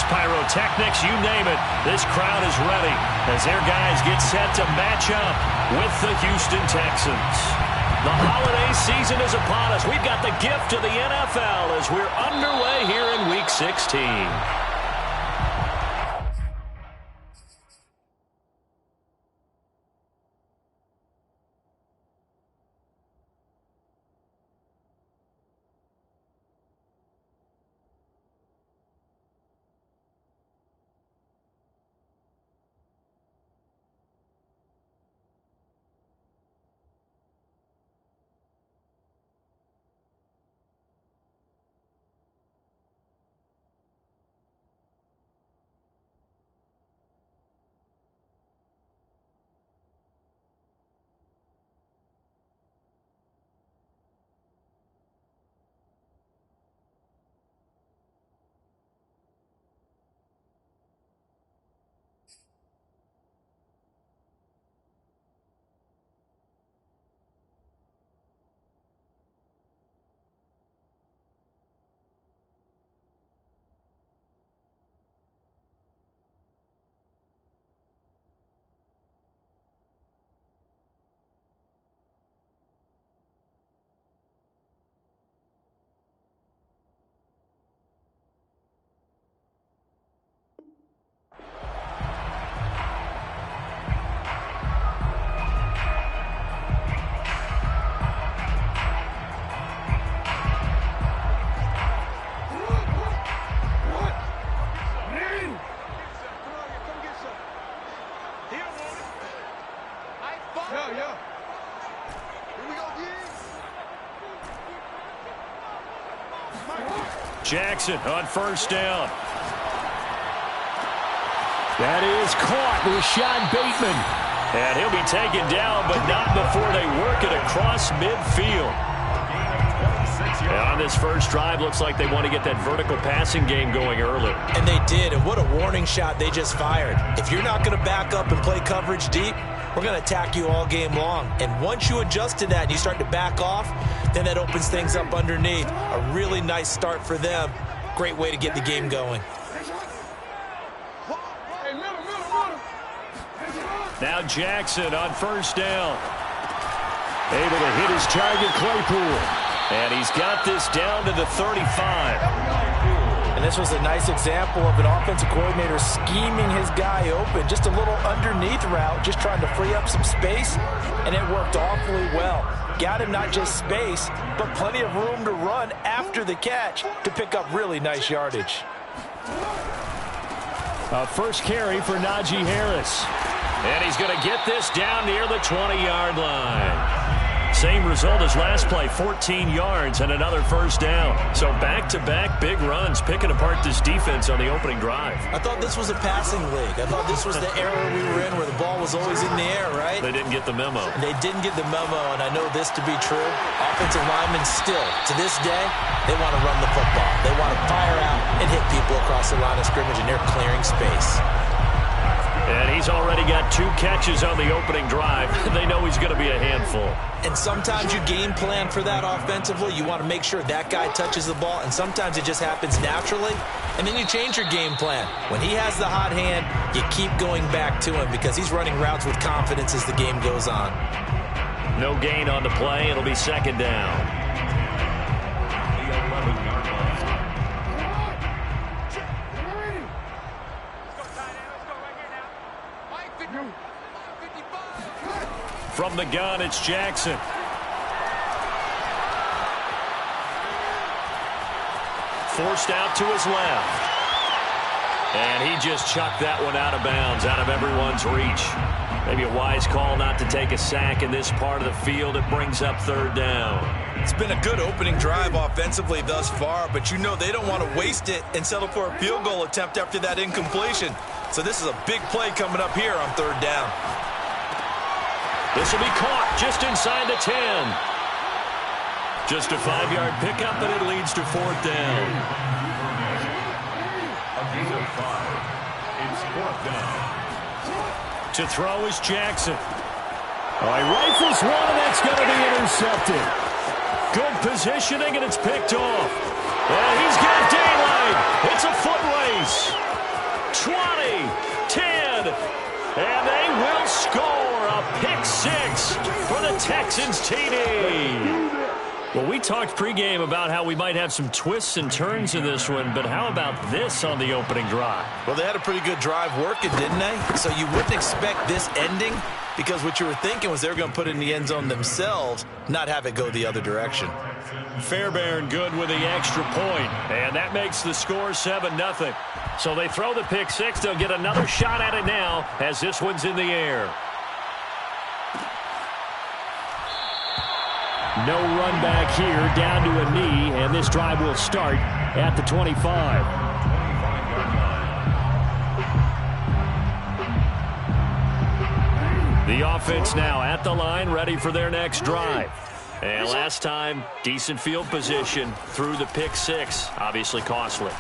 fireworks, pyrotechnics, you name it. This crowd is ready as their guys get set to match up with the Houston Texans. The holiday season is upon us. We've got the gift of the NFL as we're underway here in Week 16. Jackson on first down. That is caught. Rashad Bateman. And he'll be taken down, but not before they work it across midfield. And on this first drive, looks like they want to get that vertical passing game going early. And they did, and what a warning shot they just fired. If you're not going to back up and play coverage deep, we're going to attack you all game long. And once you adjust to that and you start to back off, then that opens things up underneath. A really nice start for them. Great way to get the game going. Now Jackson on first down. Able to hit his target, Claypool. And he's got this down to the 35. And this was a nice example of an offensive coordinator scheming his guy open. Just a little underneath route, just trying to free up some space, and it worked awfully well. Got him not just space, but plenty of room to run after the catch to pick up really nice yardage. First carry for Najee Harris. And he's going to get this down near the 20-yard line. Same result as last play, 14 yards and another first down. So back-to-back big runs, picking apart this defense on the opening drive. I thought this was a passing league. I thought this was the era we were in where the ball was always in the air, right? They didn't get the memo. They didn't get the memo, and I know this to be true. Offensive linemen still, to this day, they want to run the football. They want to fire out and hit people across the line of scrimmage, and they're clearing space. And he's already got 2 catches on the opening drive. They know he's going to be a handful. And sometimes you game plan for that offensively. You want to make sure that guy touches the ball, and sometimes it just happens naturally. And then you change your game plan. When he has the hot hand, you keep going back to him because he's running routes with confidence as the game goes on. No gain on the play. It'll be second down. From the gun, it's Jackson. Forced out to his left. And he just chucked that one out of bounds, out of everyone's reach. Maybe a wise call not to take a sack in this part of the field. It brings up third down. It's been a good opening drive offensively thus far, but you know they don't want to waste it and settle for a field goal attempt after that incompletion. So this is a big play coming up here on third down. This will be caught just inside the 10. Just a 5-yard pickup, and it leads to fourth down. It's fourth down. To throw is Jackson. Oh, he rifles one, and that's going to be intercepted. Good positioning, and it's picked off. And he's got daylight. It's a foot race. Jackson's TD. Well, we talked pregame about how we might have some twists and turns in this one, but how about this on the opening drive? Well, they had a pretty good drive working, didn't they? So you wouldn't expect this ending, because what you were thinking was they were going to put it in the end zone themselves, not have it go the other direction. Fairbairn good with the extra point, and that makes the score 7-0. So they throw the pick six. They'll get another shot at it now as this one's in the air. No run back here, down to a knee, and this drive will start at the 25. The offense now at the line, ready for their next drive. And last time, decent field position through the pick six, obviously costly.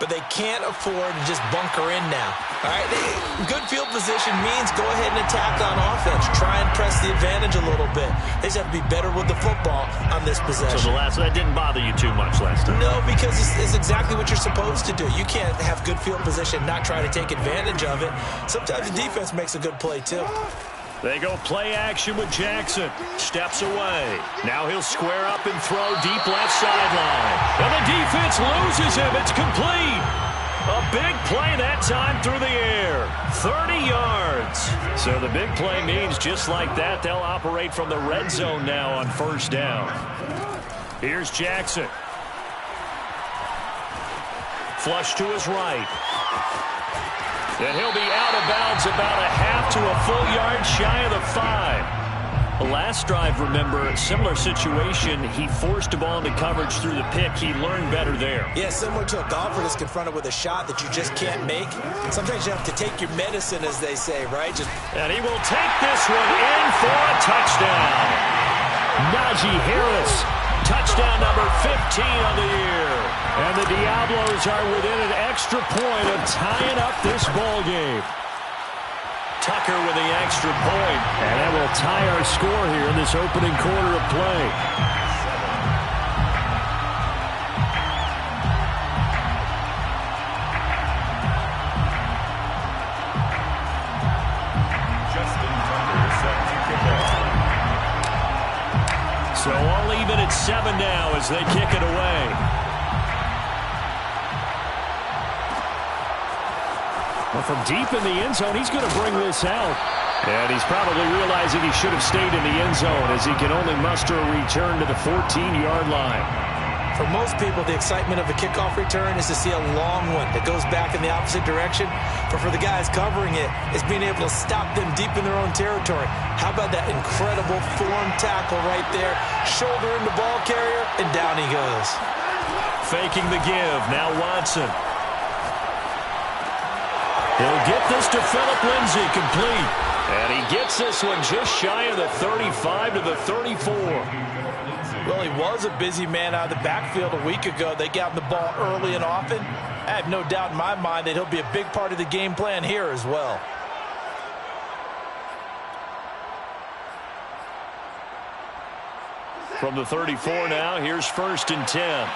But they can't afford to just bunker in now. All right, good field position means go ahead and attack on offense. Try and press the advantage a little bit. They just have to be better with the football on this possession. So that didn't bother you too much last time? No, because it's exactly what you're supposed to do. You can't have good field position, not try to take advantage of it. Sometimes the defense makes a good play too. They go play action with Jackson. Steps away. Now he'll square up and throw deep left sideline. And the defense loses him. It's complete. A big play that time through the air. 30 yards. So the big play means just like that, they'll operate from the red zone now on first down. Here's Jackson. Flush to his right. And he'll be out of bounds about a half to a full yard shy of the 5. The last drive, remember, similar situation. He forced a ball into coverage through the pick. He learned better there. Yeah, similar to a golfer that's confronted with a shot that you just can't make. Sometimes you have to take your medicine, as they say, right? And he will take this one in for a touchdown. Najee Harris, touchdown number 15 on the year. And the Diablos are within an extra point of tying up this ball game. Tucker with the extra point. And that will tie our score here in this opening quarter of play. So all even at 7 now as they kick it away. Well, from deep in the end zone, he's going to bring this out. And he's probably realizing he should have stayed in the end zone as he can only muster a return to the 14-yard line. For most people, the excitement of a kickoff return is to see a long one that goes back in the opposite direction. But for the guys covering it, it's being able to stop them deep in their own territory. How about that incredible form tackle right there? Shoulder in the ball carrier, and down he goes. Faking the give. Now Watson. He'll get this to Phillip Lindsay, complete. And he gets this one just shy of the 35 to the 34. Well, he was a busy man out of the backfield a week ago. They got him the ball early and often. I have no doubt in my mind that he'll be a big part of the game plan here as well. From the 34 now, here's 1st and 10.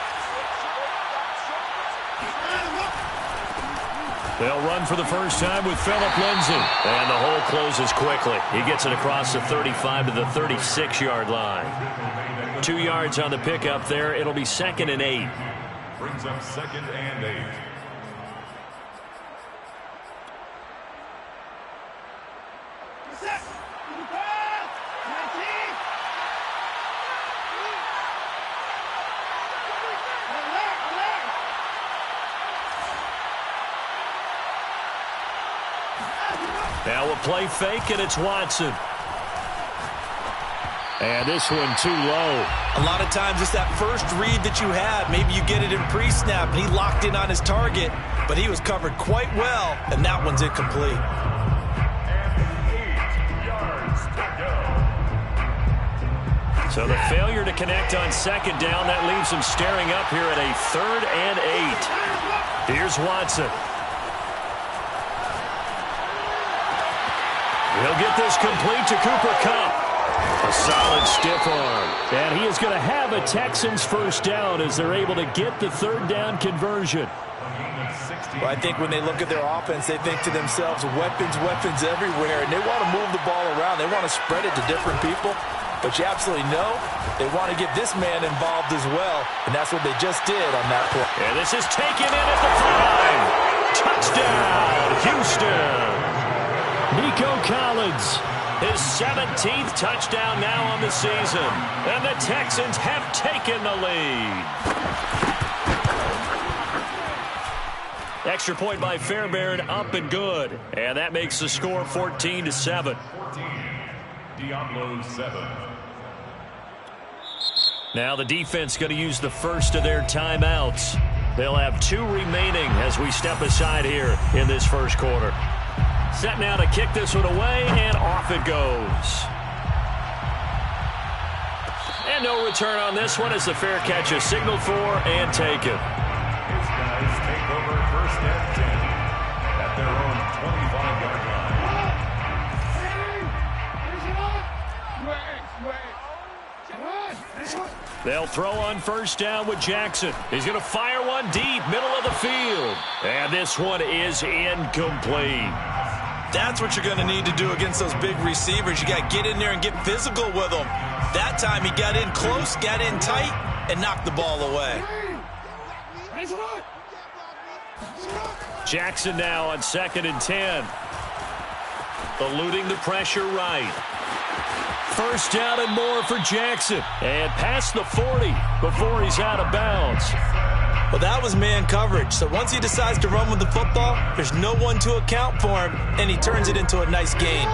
They'll run for the first time with Phillip Lindsay. And the hole closes quickly. He gets it across the 35 to the 36-yard line. 2 yards on the pickup there. It'll be 2nd and 8. Brings up 2nd and 8. Now we'll play fake, and it's Watson. And this one too low. A lot of times it's that first read that you have. Maybe you get it in pre-snap, and he locked in on his target, but he was covered quite well, and that one's incomplete. So the failure to connect on 2nd down, that leaves him staring up here at a 3rd and 8. Here's Watson. He'll get this complete to Cooper Kupp. A solid stiff arm. And he is going to have a Texans first down as they're able to get the 3rd down conversion. Well, I think when they look at their offense, they think to themselves, weapons, weapons everywhere, and they want to move the ball around. They want to spread it to different people. but you absolutely know they want to get this man involved as well, and that's what they just did on that play. And this is taken in at the 5. Touchdown, Houston. Nico Collins, his 17th touchdown now on the season, and the Texans have taken the lead. Extra point by Fairbairn, up and good. And that makes the score 14-7. 14, Diablo 7. Now the defense going to use the first of their timeouts. They'll have 2 remaining as we step aside here in this first quarter. Set now to kick this one away, and off it goes. And no return on this one as the fair catch is signaled for and taken. His guys take over first and 10 at their own 25-yard line. They'll throw on first down with Jackson. He's going to fire one deep, middle of the field. And this one is incomplete. That's what you're going to need to do against those big receivers. You got to get in there and get physical with them. That time he got in close, got in tight, and knocked the ball away. Jackson now on 2nd and 10. Eluding the pressure right. First down and more for Jackson. And past the 40 before he's out of bounds. Well, that was man coverage. So once he decides to run with the football, there's no one to account for him, and he turns it into a nice gain.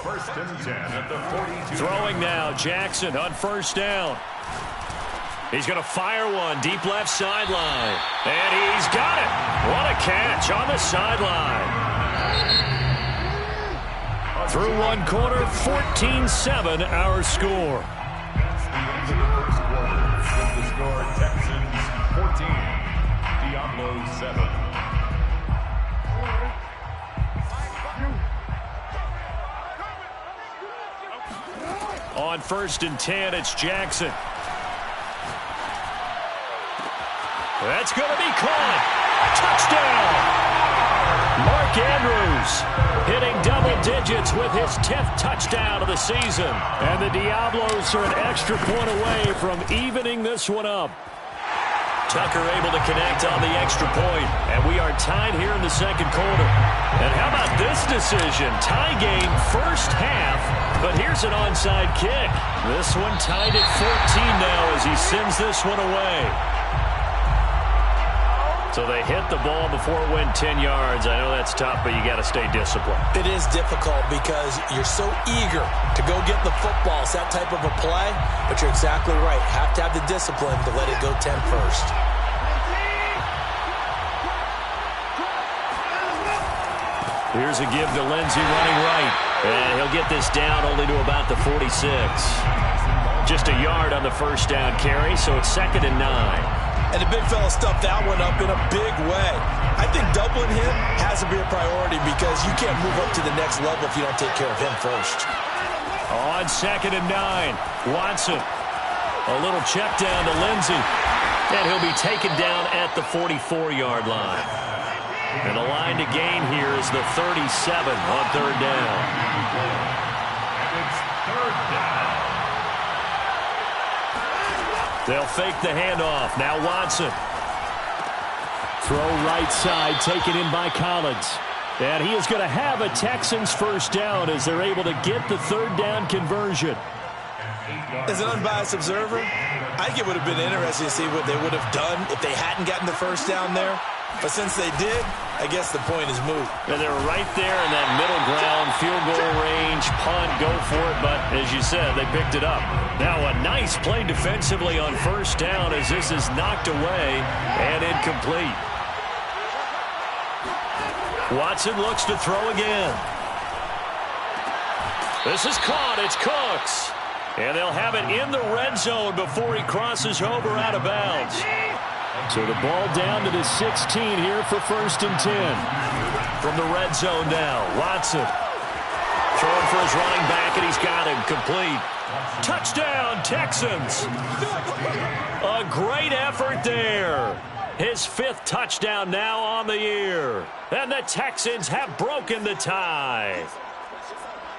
First and 10 at the 42. Throwing now, Jackson on first down. He's going to fire one deep left sideline. And he's got it. What a catch on the sideline. Through one quarter, 14-7 our score. That's the end of the first quarter. With the score, Texans 14, Diablo 7. On 1st and 10, it's Jackson. That's going to be caught. Touchdown! Mark Andrews hitting double digits with his 10th touchdown of the season. And the Diablos are an extra point away from evening this one up. Tucker able to connect on the extra point. And we are tied here in the second quarter. And how about this decision? Tie game first half, but here's an onside kick. This one tied at 14 now as he sends this one away. So they hit the ball before it went 10 yards. I know that's tough, but you got to stay disciplined. It is difficult because you're so eager to go get the football. It's that type of a play, but you're exactly right. Have to have the discipline to let it go 10 first. Here's a give to Lindsey running right. And he'll get this down only to about the 46. Just a yard on the first down carry, so it's 2nd and 9. And the big fella stuffed that one up in a big way. I think doubling him has to be a priority because you can't move up to the next level if you don't take care of him first. On 2nd and 9, Watson. A little check down to Lindsey. And he'll be taken down at the 44-yard line. And the line to gain here is the 37 on 3rd down. And it's 3rd down. They'll fake the handoff. Now Watson. Throw right side, taken in by Collins. And he is going to have a Texans first down as they're able to get the 3rd down conversion. As an unbiased observer, I think it would have been interesting to see what they would have done if they hadn't gotten the first down there. But since they did, I guess the point is moot. And they're right there in that middle ground, field goal range, punt, go for it. But as you said, they picked it up. Now a nice play defensively on first down as this is knocked away and incomplete. Watson looks to throw again. This is caught. It's Cooks. And they'll have it in the red zone before he crosses over out of bounds. So the ball down to the 16 here for 1st and 10. From the red zone now, Watson. Throwing for his running back, and he's got him complete. Touchdown, Texans. A great effort there. His 5th touchdown now on the year. And the Texans have broken the tie.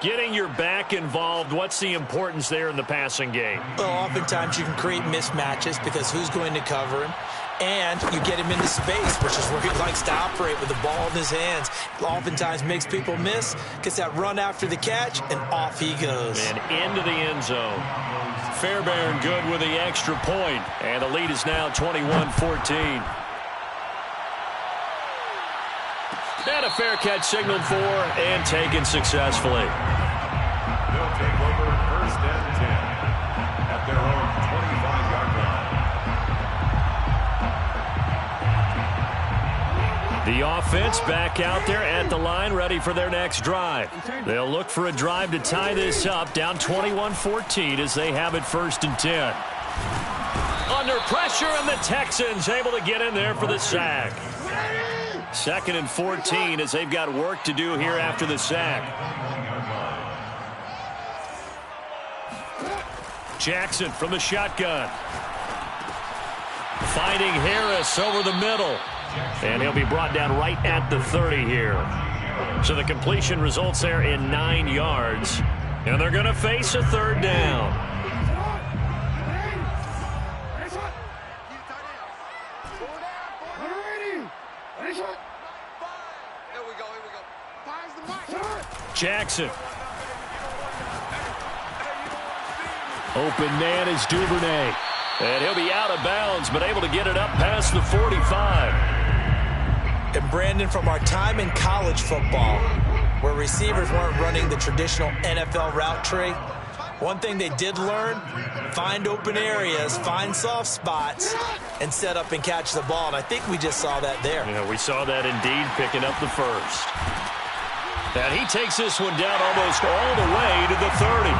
Getting your back involved, what's the importance there in the passing game? Well, oftentimes you can create mismatches because who's going to cover him? And you get him into space, which is where he likes to operate with the ball in his hands. Oftentimes makes people miss, gets that run after the catch, and off he goes. And into the end zone. Fairbairn good with the extra point. And the lead is now 21-14. And a fair catch signaled for and taken successfully. They'll take over 1st and 10 at their own 25-yard line. The offense back out there at the line, ready for their next drive. They'll look for a drive to tie this up, down 21-14 as they have it 1st and 10. Under pressure, and the Texans able to get in there for the sack. 2nd and 14 as they've got work to do here after the sack. Jackson from the shotgun. Finding Harris over the middle. And he'll be brought down right at the 30 here. So the completion results there in 9 yards. And they're going to face a 3rd down. Jackson. Open man is Duvernay. And he'll be out of bounds, but able to get it up past the 45. And Brandon, from our time in college football, where receivers weren't running the traditional NFL route tree, one thing they did learn, find open areas, find soft spots, and set up and catch the ball. And I think we just saw that there. Yeah, we saw that indeed, picking up the 1st. And he takes this one down almost all the way to the 30.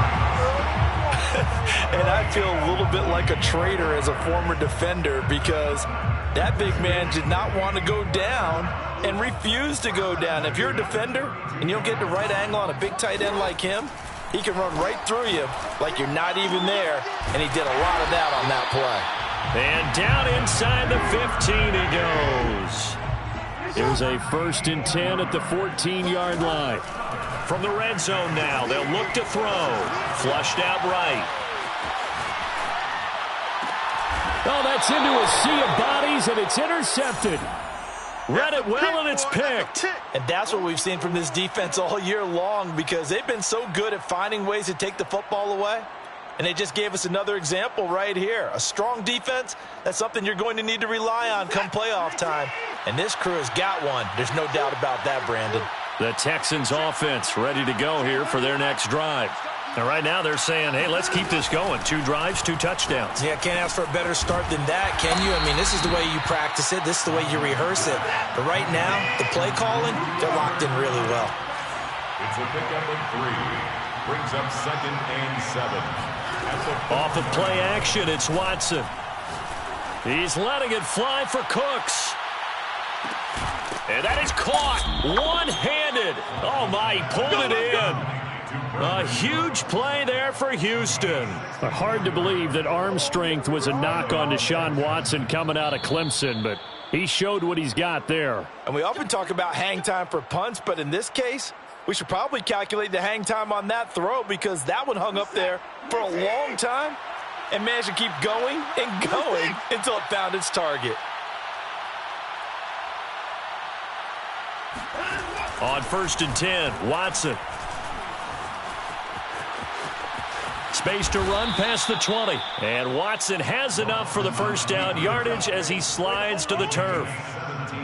And I feel a little bit like a traitor as a former defender because that big man did not want to go down and refused to go down. If you're a defender and you don't get the right angle on a big tight end like him, he can run right through you like you're not even there, and he did a lot of that on that play. And down inside the 15 he goes. Here's a 1st and 10 at the 14-yard line. From the red zone now, they'll look to throw. Flushed out right. Oh, that's into a sea of bodies, and it's intercepted. Read it well, and it's picked. And that's what we've seen from this defense all year long because they've been so good at finding ways to take the football away. And they just gave us another example right here. A strong defense, that's something you're going to need to rely on come playoff time. And this crew has got one. There's no doubt about that, Brandon. The Texans offense ready to go here for their next drive. And right now they're saying, hey, let's keep this going. 2 drives, 2 touchdowns. Yeah, can't ask for a better start than that, can you? I mean, this is the way you practice it. This is the way you rehearse it. But right now, the play calling, they're locked in really well. It's a pickup of 3. Brings up 2nd and 7. Off of play action, it's Watson. He's letting it fly for Cooks. And that is caught one-handed. Oh, my, he pulled it in. A huge play there for Houston. Hard to believe that arm strength was a knock on Deshaun Watson coming out of Clemson, but he showed what he's got there. And we often talk about hang time for punts, but in this case, we should probably calculate the hang time on that throw because that one hung up there for a long time and managed to keep going and going until it found its target. On 1st and 10, Watson. Space to run past the 20. And Watson has enough for the 1st down yardage as he slides to the turf.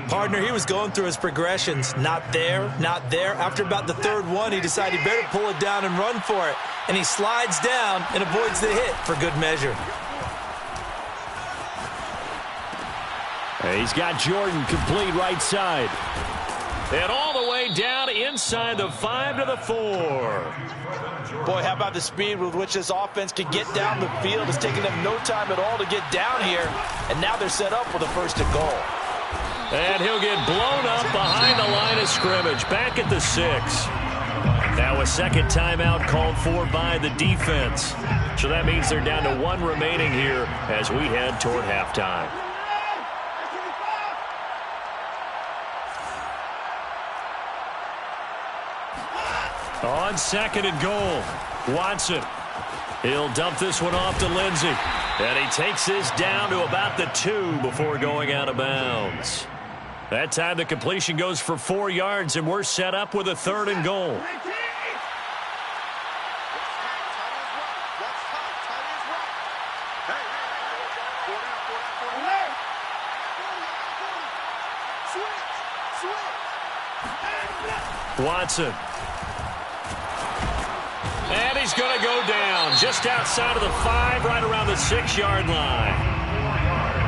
Partner, he was going through his progressions. Not there, not there. After about the 3rd one, he decided he better pull it down and run for it. And he slides down and avoids the hit for good measure. He's got Jordan complete right side. And all the way down inside the 5 to the 4. Boy, how about the speed with which this offense can get down the field. It's taken them no time at all to get down here. And now they're set up with a 1st and goal. And he'll get blown up behind the line of scrimmage. Back at the 6. Now a 2nd timeout called for by the defense. So that means they're down to 1 remaining here as we head toward halftime. On 2nd and goal, Watson. He'll dump this one off to Lindsey. And he takes this down to about the 2 before going out of bounds. That time the completion goes for 4 yards, and we're set up with a 3rd and goal. Watson. And he's going to go down just outside of the 5, right around the 6-yard line.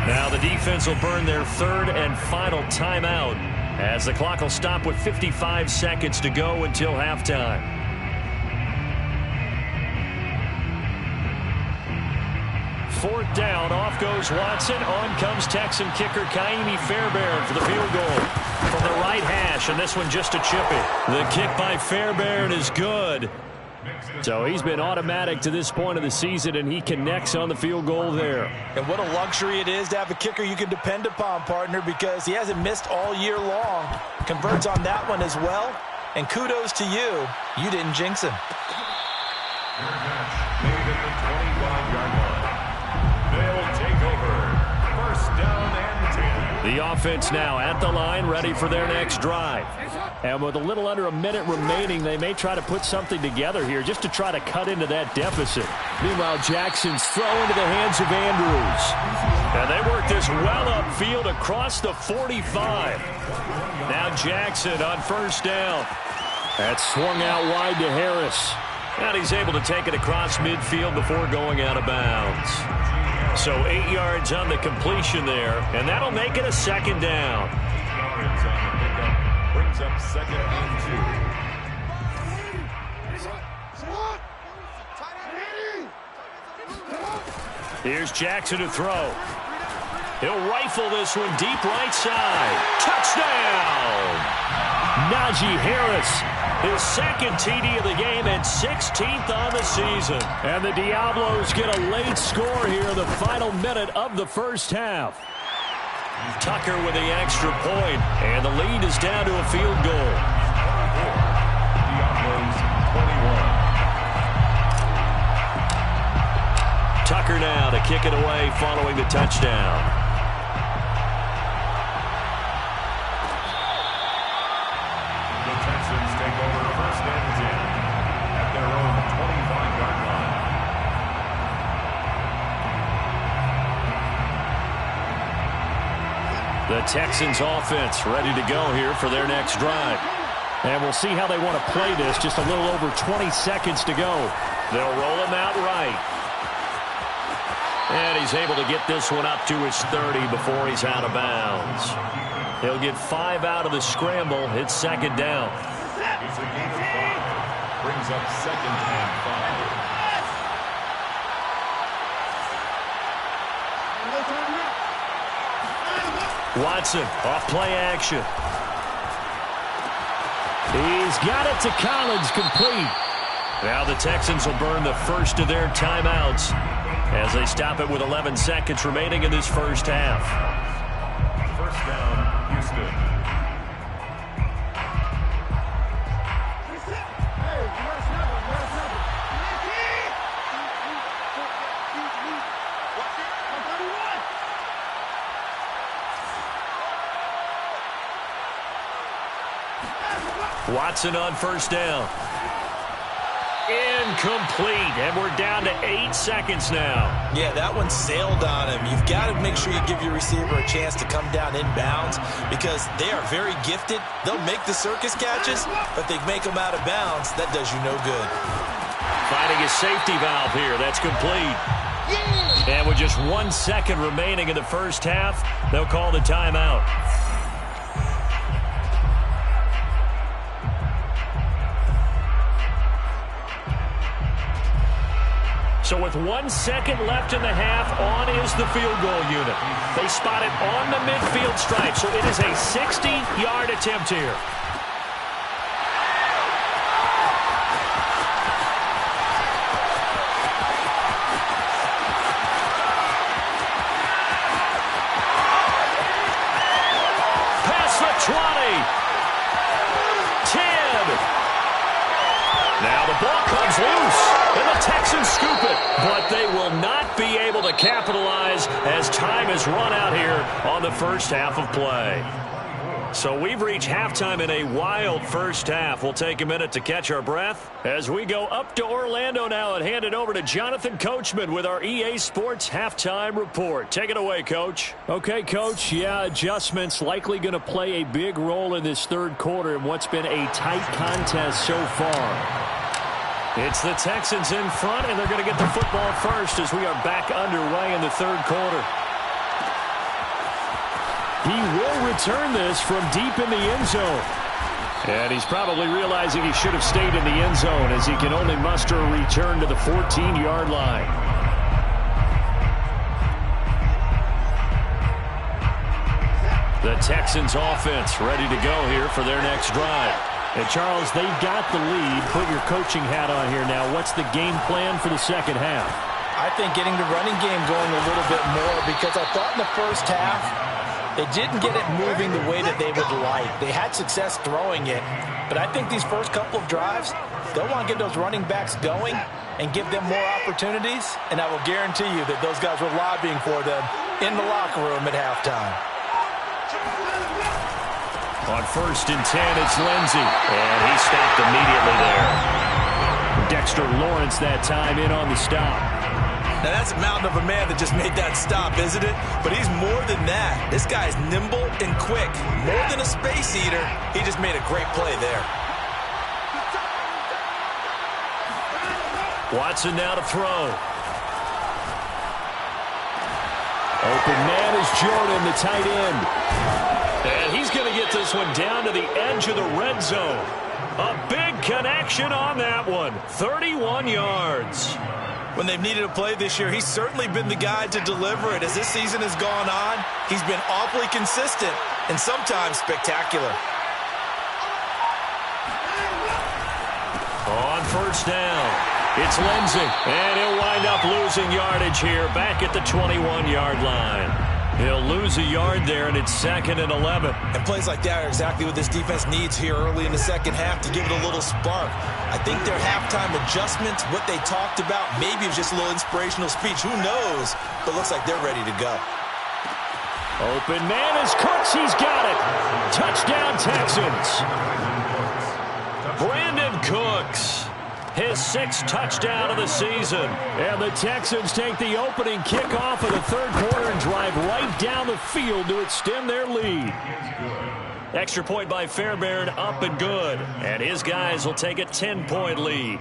Now the defense will burn their 3rd and final timeout as the clock will stop with 55 seconds to go until halftime. Fourth down, off goes Watson. On comes Texan kicker Ka'imi Fairbairn for the field goal from the right hash, and this one just a chippy. The kick by Fairbairn is good. So he's been automatic to this point of the season, and he connects on the field goal there. And what a luxury it is to have a kicker you can depend upon, partner, because he hasn't missed all year long. Converts on that one as well. And kudos to you. You didn't jinx him. Made at the 25-yard line. They'll take over. First down and 10. The offense now at the line, ready for their next drive. And with a little under a minute remaining, they may try to put something together here just to try to cut into that deficit. Meanwhile, Jackson's throw into the hands of Andrews. And they work this well upfield across the 45. Now Jackson on first down. That's swung out wide to Harris. And he's able to take it across midfield before going out of bounds. So 8 yards on the completion there, and that'll make it a 2nd down. Brings up 2nd and 2. Here's Jackson to throw. He'll rifle this one deep right side. Touchdown! Najee Harris, his 2nd TD of the game and 16th on the season. And the Diablos get a late score here in the final minute of the first half. Tucker with the extra point, and the lead is down to a field goal. Diablos 21. Tucker now to kick it away following the touchdown. The Texans take over first and 10 at their own 25-yard line. The Texans offense ready to go here for their next drive. And we'll see how they want to play this. Just a little over 20 seconds to go. They'll roll him out right. And he's able to get this one up to his 30 before he's out of bounds. He'll get 5 out of the scramble. It's 2nd down. It's a gain of 5. Brings up 2nd and 5. Watson off play action. He's got it to Collins, complete. Now the Texans will burn the first of their timeouts as they stop it with 11 seconds remaining in this first half. First down, Houston. Watson on first down. Incomplete, and we're down to 8 seconds now. Yeah, that one sailed on him. You've got to make sure you give your receiver a chance to come down inbounds because they are very gifted. They'll make the circus catches, but they make them out of bounds. That does you no good. Finding a safety valve here. That's complete. And with just 1 second remaining in the first half, they'll call the timeout. So with 1 second left in the half, on is the field goal unit. They spot it on the midfield stripe, so it is a 60-yard attempt here. Past the 20. 10. they will not be able to capitalize as time has run out here on the first half of play. So we've reached halftime in a wild first half. We'll take a minute to catch our breath as we go up to Orlando now and hand it over to Jonathan Coachman with our EA Sports Halftime Report. Take it away, Coach. Okay, Coach. Yeah, adjustments likely going to play a big role in this third quarter in what's been a tight contest so far. It's the Texans in front, and they're going to get the football first as we are back underway in the third quarter. He will return this from deep in the end zone. And he's probably realizing he should have stayed in the end zone as he can only muster a return to the 14-yard line. The Texans offense ready to go here for their next drive. And Charles, they've got the lead. Put your coaching hat on here now. What's the game plan for the second half? I think getting the running game going a little bit more, because I thought in the first half they didn't get it moving the way that they would like. They had success throwing it, but I think these first couple of drives, they'll want to get those running backs going and give them more opportunities, and I will guarantee you that those guys were lobbying for them in the locker room at halftime. On 1st and 10, it's Lindsey, and he stopped immediately there. Dexter Lawrence that time in on the stop. Now, that's a mountain of a man that just made that stop, isn't it? But he's more than that. This guy's nimble and quick. More than a space eater, he just made a great play there. Watson now to throw. Open man is Jordan, the tight end. And he's going to get this one down to the edge of the red zone. A big connection on that one. 31 yards. When they've needed a play this year, he's certainly been the guy to deliver it. As this season has gone on, he's been awfully consistent and sometimes spectacular. On 1st down, it's Lindsey, and he'll wind up losing yardage here back at the 21-yard line. He'll lose a yard there, and it's 2nd and 11. And plays like that are exactly what this defense needs here early in the second half to give it a little spark. I think their halftime adjustments, what they talked about, maybe it was just a little inspirational speech. Who knows? But looks like they're ready to go. Open man is Cooks. He's got it. Touchdown, Texans. Brandon Cooks, his 6th touchdown of the season. And the Texans take the opening kickoff of the third quarter and drive right down the field to extend their lead. Extra point by Fairbairn, up and good. And his guys will take a 10-point lead.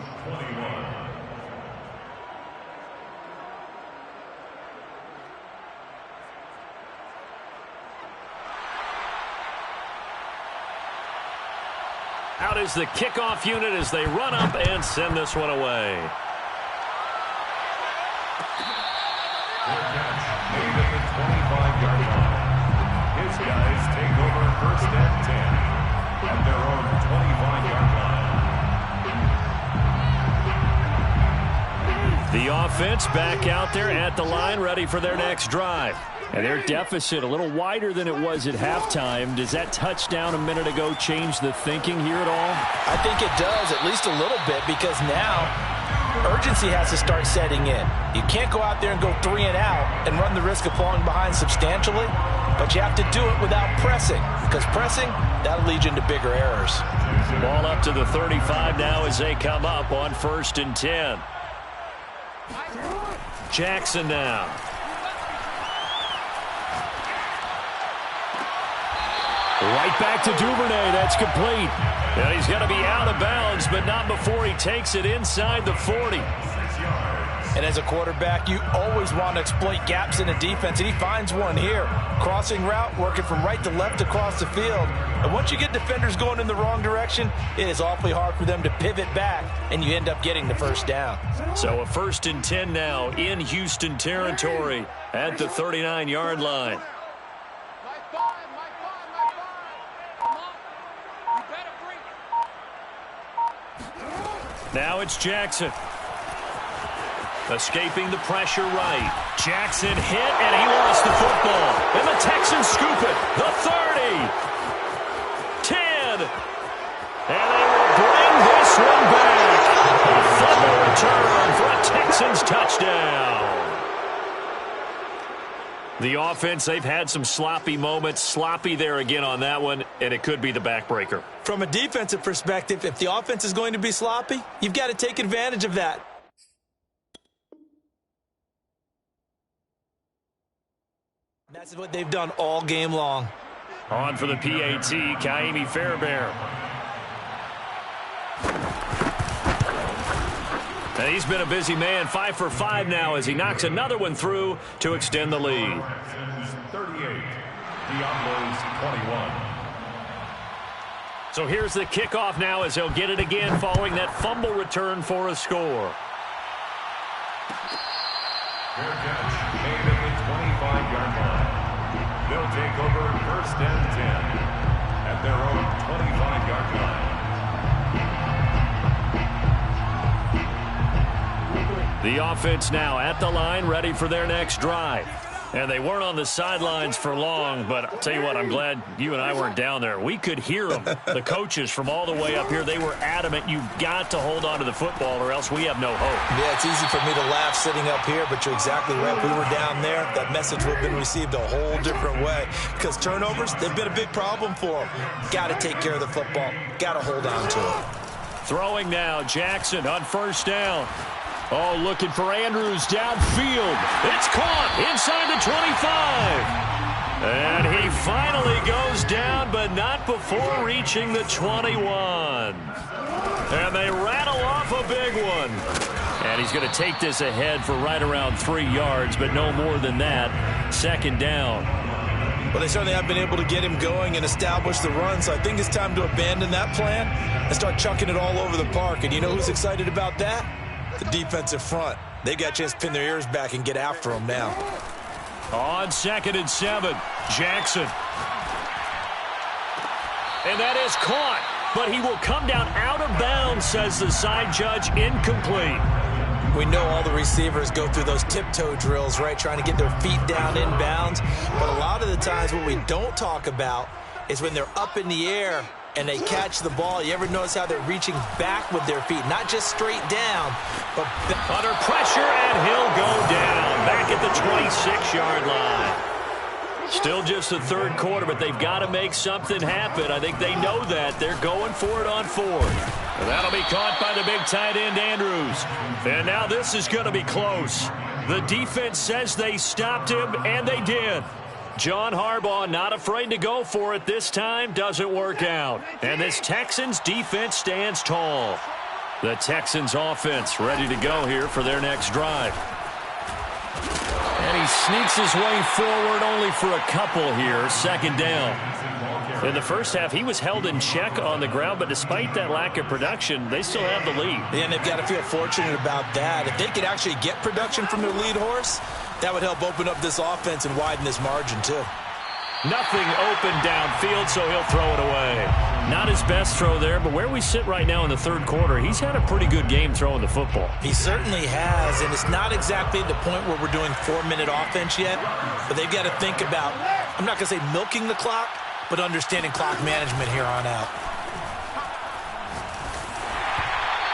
Out is the kickoff unit as they run up and send this one away. Made at the 25-yard line. His guys take over 1st and 10 at their own 25-yard line. The offense back out there at the line, ready for their next drive. And their deficit a little wider than it was at halftime. Does that touchdown a minute ago change the thinking here at all? I think it does, at least a little bit, because now urgency has to start setting in. You can't go out there and go 3 and out and run the risk of falling behind substantially, but you have to do it without pressing, because pressing, that'll lead you into bigger errors. Ball up to the 35 now as they come up on 1st and 10. Jackson now. Right back to Duvernay. That's complete. And he's going to be out of bounds, but not before he takes it inside the 40. And as a quarterback, you always want to exploit gaps in a defense, and he finds one here. Crossing route, working from right to left across the field. And once you get defenders going in the wrong direction, it is awfully hard for them to pivot back, and you end up getting the 1st down. So a 1st and 10 now in Houston territory at the 39-yard line. Now it's Jackson. Escaping the pressure right. Jackson hit, and he lost the football. And the Texans scoop it. The 30. 10. And they will bring this one back. A fumble return for a Texans touchdown. The offense, they've had some sloppy moments. Sloppy there again on that one, and it could be the backbreaker. From a defensive perspective, if the offense is going to be sloppy, you've got to take advantage of that. That's what they've done all game long. On for the PAT, Ka'imi Fairbairn. And he's been a busy man, 5 for 5 now as he knocks another one through to extend the lead. 38, Diablos 21. So here's the kickoff now as he'll get it again following that fumble return for a score. Fair catch made at the 25-yard line. They'll take over 1st and 10 at their own 25-yard line. The offense now at the line, ready for their next drive. And they weren't on the sidelines for long, but I'll tell you what, I'm glad you and I weren't down there. We could hear them, the coaches from all the way up here. They were adamant, you've got to hold on to the football or else we have no hope. Yeah, it's easy for me to laugh sitting up here, but you're exactly right. If we were down there, that message would have been received a whole different way. Because turnovers, they've been a big problem for them. Got to take care of the football. Got to hold on to it. Throwing now, Jackson on 1st down. Oh, looking for Andrews downfield. It's caught inside the 25. And he finally goes down, but not before reaching the 21. And they rattle off a big one. And he's going to take this ahead for right around 3 yards, but no more than that. 2nd down. Well, they certainly have been able to get him going and establish the run, so I think it's time to abandon that plan and start chucking it all over the park. And you know who's excited about that? The defensive front. They got a chance to pin their ears back and get after him now. On 2nd and 7, Jackson. And that is caught, but he will come down out of bounds, says the side judge, incomplete. We know all the receivers go through those tiptoe drills, right, trying to get their feet down inbounds. But a lot of the times what we don't talk about is when they're up in the air and they catch the ball. You ever notice how they're reaching back with their feet, not just straight down, but under pressure, and he'll go down back at the 26-yard line. Still just the 3rd quarter, but they've got to make something happen. I think they know that. They're going for it on 4th. And that'll be caught by the big tight end, Andrews. And now this is going to be close. The defense says they stopped him, and they did. John Harbaugh not afraid to go for it this time. Doesn't work out. And this Texans defense stands tall. The Texans offense ready to go here for their next drive. And he sneaks his way forward only for a couple here. 2nd down. In the first half, he was held in check on the ground, but despite that lack of production, they still have the lead. Yeah, and they've got to feel fortunate about that. If they could actually get production from their lead horse, that would help open up this offense and widen this margin, too. Nothing open downfield, so he'll throw it away. Not his best throw there, but where we sit right now in the 3rd quarter, he's had a pretty good game throwing the football. He certainly has, and it's not exactly at the point where we're doing 4-minute offense yet, but they've got to think about, I'm not going to say milking the clock, but understanding clock management here on out.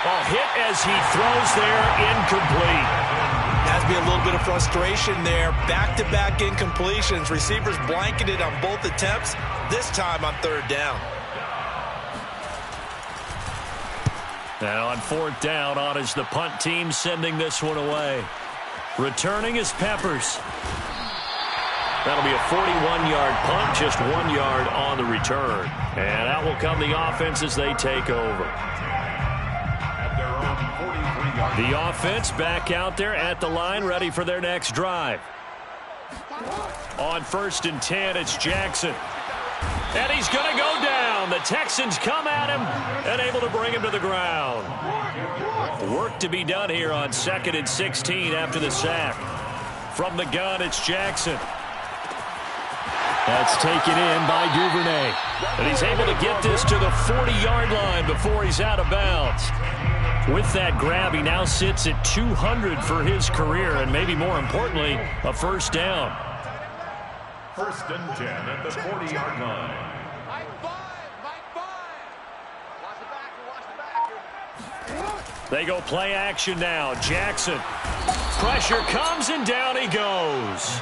Oh, hit as he throws there, incomplete. Has to be a little bit of frustration there. Back-to-back incompletions. Receivers blanketed on both attempts, this time on 3rd down. Now on 4th down, on is the punt team sending this one away. Returning is Peppers. That'll be a 41-yard punt, just 1 yard on the return. And out will come the offense as they take over. The offense back out there at the line, ready for their next drive. On 1st and 10, it's Jackson. And he's going to go down. The Texans come at him and able to bring him to the ground. Work to be done here on 2nd and 16 after the sack. From the gun, it's Jackson. That's taken in by Duvernay. And he's able to get this to the 40-yard line before he's out of bounds. With that grab, he now sits at 200 for his career, and maybe more importantly, a 1st down. 1st and 10 at the 40-yard line. They go play action now. Jackson. Pressure comes and down he goes.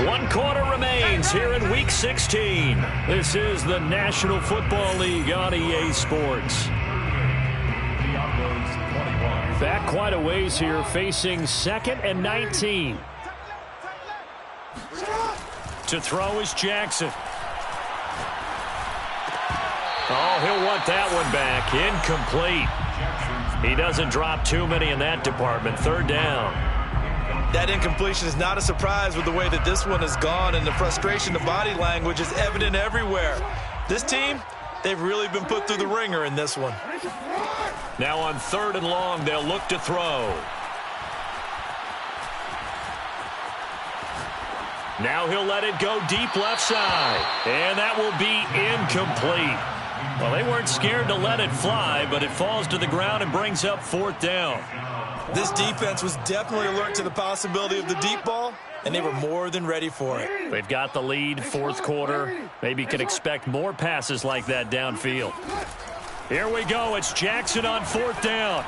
1 quarter remains here in Week 16. This is the National Football League on EA Sports. Back quite a ways here, facing 2nd and 19. To throw is Jackson. Oh, he'll want that one back. Incomplete. He doesn't drop too many in that department. 3rd down. That incompletion is not a surprise with the way that this one has gone, and the frustration, the body language is evident everywhere. This team, they've really been put through the ringer in this one. Now on 3rd and long, they'll look to throw. Now he'll let it go deep left side. And that will be incomplete. Well, they weren't scared to let it fly, but it falls to the ground and brings up 4th down. This defense was definitely alert to the possibility of the deep ball, and they were more than ready for it. They've got the lead, 4th quarter. Maybe can expect more passes like that downfield. Here we go. It's Jackson on 4th down.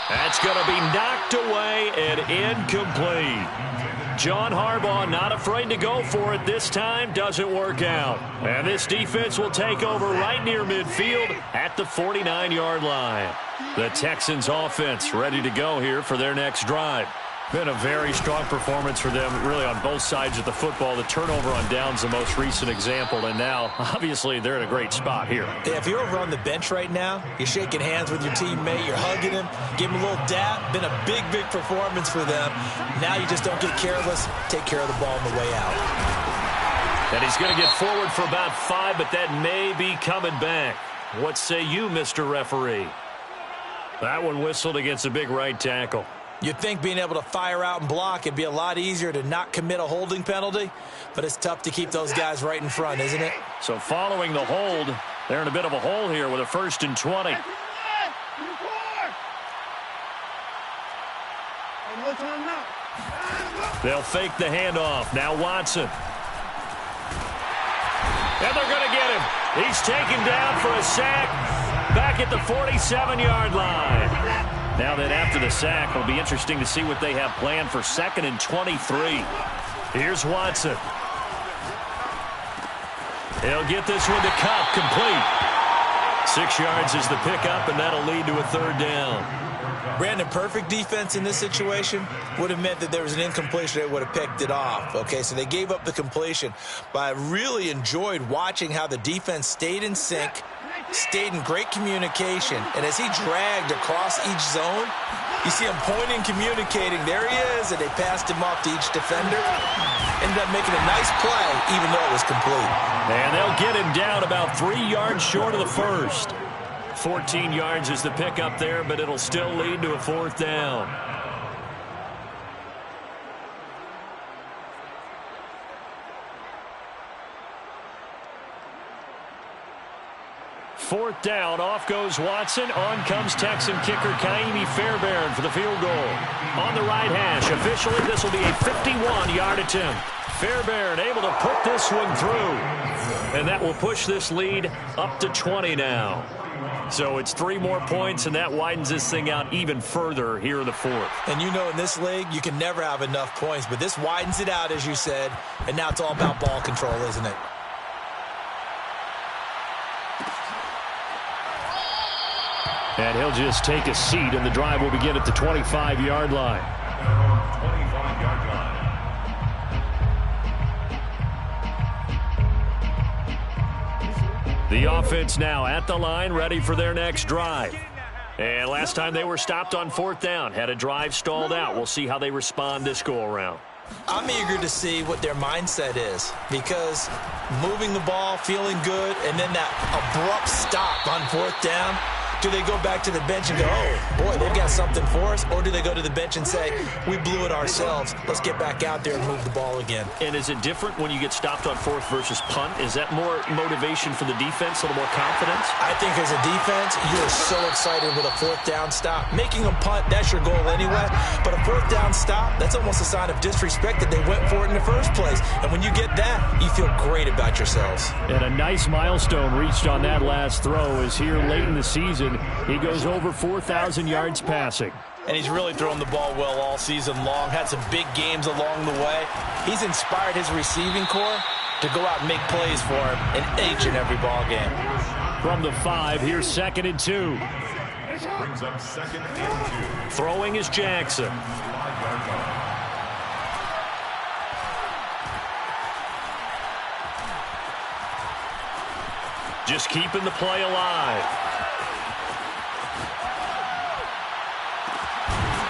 That's going to be knocked away and incomplete. John Harbaugh not afraid to go for it this time. Doesn't work out. And this defense will take over right near midfield at the 49-yard line. The Texans offense ready to go here for their next drive. Been a very strong performance for them, really, on both sides of the football. The turnover on downs the most recent example, and now, obviously, they're in a great spot here. Yeah, if you're over on the bench right now, you're shaking hands with your teammate, you're hugging him, give him a little dap. Been a big, big performance for them. Now you just don't get careless. Take care of the ball on the way out. And he's going to get forward for about 5, but that may be coming back. What say you, Mr. Referee? That one whistled against a big right tackle. You'd think being able to fire out and block, it'd be a lot easier to not commit a holding penalty, but it's tough to keep those guys right in front, isn't it? So following the hold, they're in a bit of a hole here with a 1st and 20. They'll fake the handoff. Now Watson. And they're going to get him. He's taken down for a sack back at the 47-yard line. Now then, after the sack, it'll be interesting to see what they have planned for 2nd and 23. Here's Watson. He'll get this one to Kupp, complete. 6 yards is the pickup, and that'll lead to a 3rd down. Brandon, perfect defense in this situation would have meant that there was an incompletion. They would have picked it off. Okay, so they gave up the completion. But I really enjoyed watching how the defense stayed in sync, stayed in great communication, and as he dragged across each zone, you see him pointing, communicating. There he is, and they passed him off to each defender. Ended up making a nice play, even though it was complete. And they'll get him down about 3 yards short of the 1st. 14 yards is the pickup there, but it'll still lead to a 4th down. Fourth down, off goes Watson. On comes Texan kicker Kaimi Fairbairn for the field goal. On the right hash, officially this will be a 51-yard attempt. Fairbairn able to put this one through. And that will push this lead up to 20 now. So it's 3 more points, and that widens this thing out even further here in the 4th. And you know in this league, you can never have enough points, but this widens it out, as you said, and now it's all about ball control, isn't it? And he'll just take a seat, and the drive will begin at the 25-yard line. 25-yard line. The offense now at the line, ready for their next drive. And last time they were stopped on 4th down, had a drive stalled out. We'll see how they respond this go-around. I'm eager to see what their mindset is, because moving the ball, feeling good, and then that abrupt stop on 4th down, Do they go back to the bench and go, oh, boy, they've got something for us? Or do they go to the bench and say, we blew it ourselves. Let's get back out there and move the ball again. And is it different when you get stopped on fourth versus punt? Is that more motivation for the defense, a little more confidence? I think as a defense, you're so excited with a fourth down stop. Making them punt, that's your goal anyway. But a fourth down stop, that's almost a sign of disrespect that they went for it in the first place. And when you get that, you feel great about yourselves. And a nice milestone reached on that last throw is here late in the season. He goes over 4,000 yards passing. And he's really thrown the ball well all season long. Had some big games along the way. He's inspired his receiving corps to go out and make plays for him in each and every ball game. From the 5, here's 2nd and 2. Brings up 2nd and 2. Throwing is Jackson. 5-yard line. Just keeping the play alive.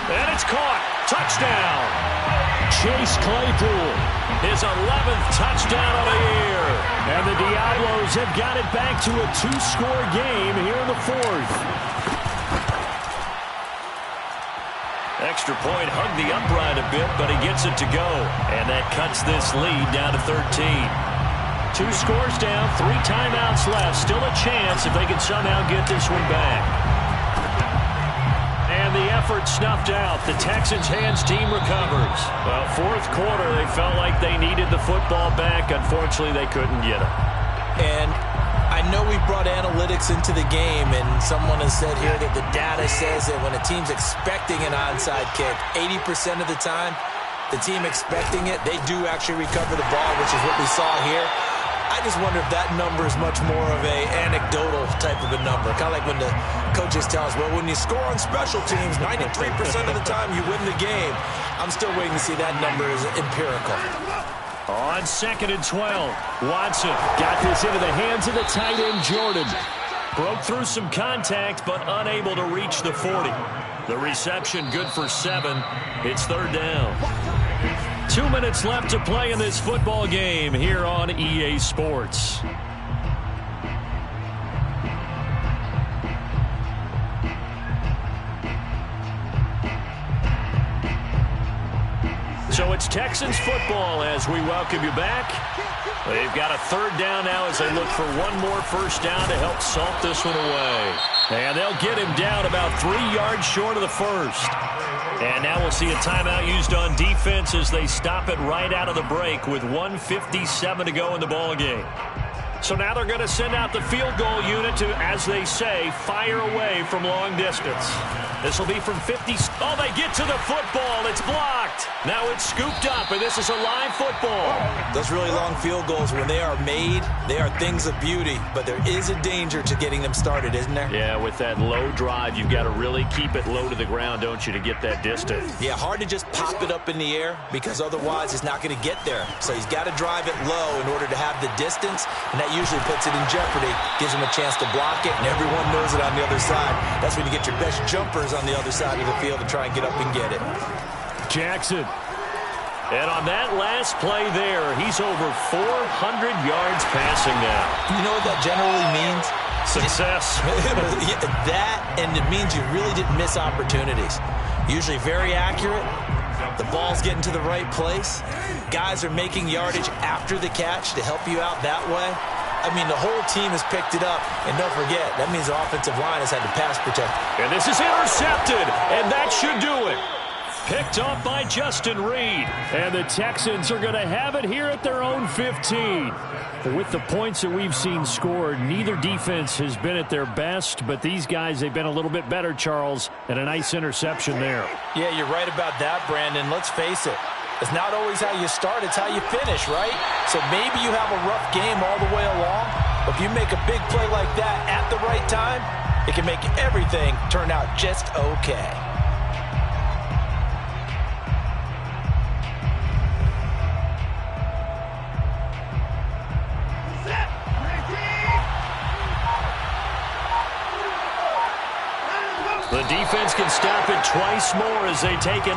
And it's caught. Touchdown. Chase Claypool. His 11th touchdown of the year. And the Diablos have got it back to a 2-score game here in the 4th. Extra point hugged the upright a bit, but he gets it to go. And that cuts this lead down to 13. 2 scores down, 3 timeouts left. Still a chance if they can somehow get this one back. And the effort snuffed out. The Texans' hands team recovers. Well, 4th quarter, they felt like they needed the football back. Unfortunately, they couldn't get it. And I know we brought analytics into the game, and someone has said here that the data says that when a team's expecting an onside kick, 80% of the time, the team expecting it, they do actually recover the ball, which is what we saw here. I just wonder if that number is much more of a anecdotal type of a number. Kind of like when the coaches tell us, well, when you score on special teams, 93% of the time you win the game. I'm still waiting to see that number is empirical. On 2nd and 12, Watson got this into the hands of the tight end, Jordan. Broke through some contact, but unable to reach the 40. The reception good for 7. It's 3rd down. 2 minutes left to play in this football game here on EA Sports. So it's Texans football as we welcome you back. They've got a 3rd down now as they look for one more first down to help salt this one away. And they'll get him down about 3 yards short of the first. And now we'll see a timeout used on defense as they stop it right out of the break with 1:57 to go in the ball game. So now they're going to send out the field goal unit to, as they say, fire away from long distance. This will be from 50. Oh, they get to the football. It's blocked. Now it's scooped up, and this is a live football. Those really long field goals, when they are made, they are things of beauty. But there is a danger to getting them started, isn't there? Yeah, with that low drive, you've got to really keep it low to the ground, don't you, to get that distance. Yeah, hard to just pop it up in the air because otherwise it's not going to get there. So he's got to drive it low in order to have the distance, and that usually puts it in jeopardy, gives him a chance to block it, and everyone knows it on the other side. That's when you get your best jumpers on the other side of the field to try and get up and get it. Jackson. And on that last play there, he's over 400 yards passing now. You know what that generally means? Success. That, and it means you really didn't miss opportunities. Usually very accurate. The ball's getting to the right place. Guys are making yardage after the catch to help you out that way. I mean, the whole team has picked it up. And don't forget, that means the offensive line has had to pass protect. And this is intercepted, and that should do it. Picked up by Justin Reed. And the Texans are going to have it here at their own 15. With the points that we've seen scored, neither defense has been at their best, but these guys, they've been a little bit better, Charles, and a nice interception there. Yeah, you're right about that, Brandon. Let's face it. It's not always how you start, it's how you finish, right? So maybe you have a rough game all the way along, but if you make a big play like that at the right time, it can make everything turn out just okay. The defense can stop it twice more as they take an